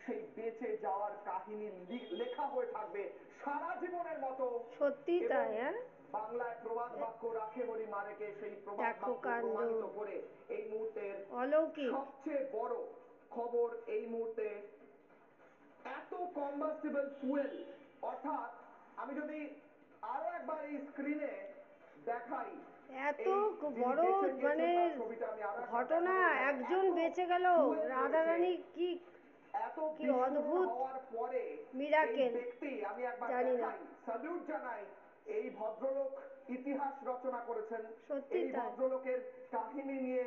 সেই বেঁচে যাওয়ার কাহিনী লেখা হয়ে থাকবে সারা জীবনের মতো। সত্যি এবং তাই। হ্যাঁ, বাংলায় প্রবাদ বাক্য রাখে হরি মারেকে, সেই প্রবাদ দেখো বাক্য কাণ্ড, প্রমাণিত করে এই মুহূর্তের অলৌকিক। সবচেয়ে বড় খবর এই মুহূর্তে, এত কম্বাস্টেবল ফুয়েল, অর্থাৎ আমি যদি আরো একবার এই স্ক্রিনে দেখাই, এত এই যিনি বড় বেঁচে গিয়েছেন মানে তার ছবিটা আমি আরো একবার ঘটনা, দেখাবো। এখানে একজন এত বেঁচে গেল, ফুয়েল রয়েছে, রাধারানী কি এত কি বিস্ফোরণ অদ্ভুত হওয়ার পরে এই মিরাকেল, ব্যক্তি, আমি একবার জানি না। দেখাই, স্যালুট জানাই, এই ভদ্রলোক ইতিহাস রচনা করেছেন। সত্যি এই তাই। ভদ্রলোকের কাহিনী নিয়ে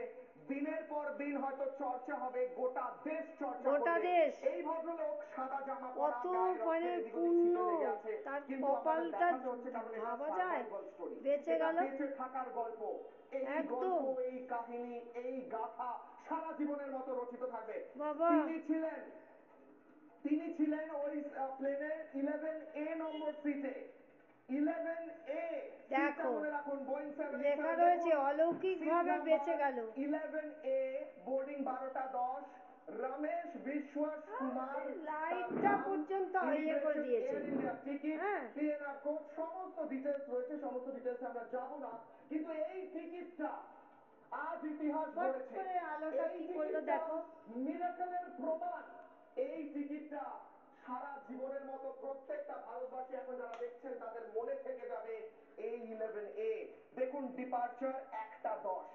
দিনের পর দিন হয়তো চর্চা হবে, গোটা দেশ চর্চা গোটা করবে। দেশ, এই ভদ্রলোক সাদা জামা পরা, কত গায়ে মানে রক্তের এদিক ওদিক পূর্ণ, ছিটে লেগে আছে, তার কিন্তু আমাদের কপালটা দেখাতে হচ্ছে কারণ এটা ভাবা যায়, সার্ভাইভাল স্টোরি, বেঁচে এটা গেল বেঁচে থাকার গল্প। এই গল্প, একদম। এই কাহিনী, এই গাথা সারা জীবনের মতো রচিত থাকবে। বাবা, তিনি ছিলেন ওই প্লেনের 11A নম্বর সিটে। 11A সিটটা দেখো মনে রাখুন, বোয়িং লেখা 787। রয়েছে দেখুন অলৌকিক সিট ভাবে নাম্বার বেঁচে গেল। 11A, বোর্ডিং 12টা 10, রমেশ বিশ্বাস কুমার, তার লাইটটা নাম, পর্যন্ত ইয়ে করে ইমিগ্রেশন, দিয়েছে। এয়ার ইন্ডিয়া টিকিট, হ্যাঁ, পিএনআর কোড, সমস্ত ডিটেলস রয়েছে। সমস্ত ডিটেলসে আমরা যাব না, কিন্তু এই টিকিটটা আজ ইতিহাস ফট গড়েছে। করে আলোটা এই কি করলো টিকিটটা দেখো। মিরাকেলের প্রমাণ। এই টিকিটটা সারা জীবনের মতো প্রত্যেকটা ভারতবাসী এখন যারা দেখছেন তাদের মনে থেকে যাবে এই 11A। দেখুন ডিপার্চার 1টা 10,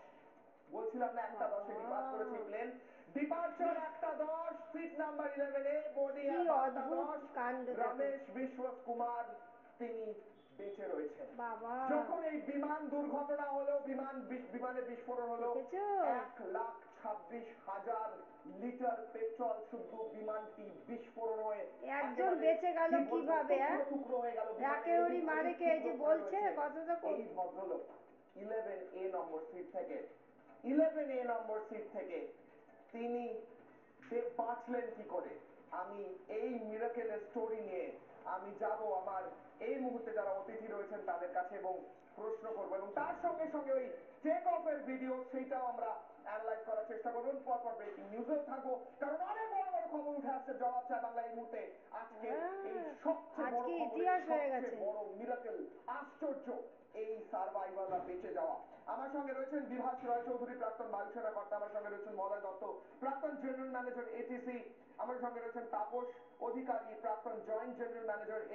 বলছিলাম না 1টা 10-এ বাবা, ডিপার্ট করেছে প্লেন। ডিপার্চার 1টা 10, সিট নাম্বার 11A, বোর্ডিং কি অদ্ভুত 12টা 10। কাণ্ড দেখো। রমেশ বিশ্বাস কুমার তিনি বেঁচে রয়েছেন। বাবা, যখন এই বিমান দুর্ঘটনা হলো, বিমানে বিস্ফোরণ হলো, দেখেছো 1,26,000 লিটার পেট্রোল শুদ্ধ বিমানটি বিস্ফোরণ হয়ে একজন একেবারে বেঁচে গেল কি বলবো, কিভাবে? টুকরো টুকরো হয়ে গেল, বিমানের একেবারে এদিক ওদিক মারেকে, এই টুকরো যে পড়ে বলছে রয়েছে। কথা দেখো। এই ভদ্রলোক 11A নম্বর সিট থেকে, 11A নম্বর সিট থেকে তিনি বাঁচলেন কি করে? আমি এই মিরাকেলের স্টোরি নিয়ে আমি যাব আমার এই মুহূর্তে যারা অতিথি রয়েছেন তাদের কাছে এবং প্রশ্ন করব, এবং তার সঙ্গে সঙ্গে ওই টেক অফের ভিডিও সেইটাও আমরা অ্যানালাইজ করার চেষ্টা করব। পরপর ব্রেকিং নিউজেও থাকবো, কারণ অনেক বড় বড় খবর উঠে আসছে জবাব চায় বাংলা এই মুহূর্তে। আজকের এই হ্যাঁ, সবচেয়ে বড় আজকে খবরের ইতিহাস হয়ে সবচেয়ে গেছে। বড় মিরাকেল, আশ্চর্য এই সার্ভাইভাল বা বেঁচে যাওয়া। আমার সঙ্গে রয়েছেন বিভাস রয় চৌধুরী, প্রাক্তন বায়ুসেনা কর্তা। আমার সঙ্গে রয়েছেন মলয় দত্ত, প্রাক্তন জেনারেল ম্যানেজার এটিসি। আমার সঙ্গে রয়েছেন তাপস অধিকারী, প্রাক্তন জয়েন্ট জেনারেল ম্যানেজার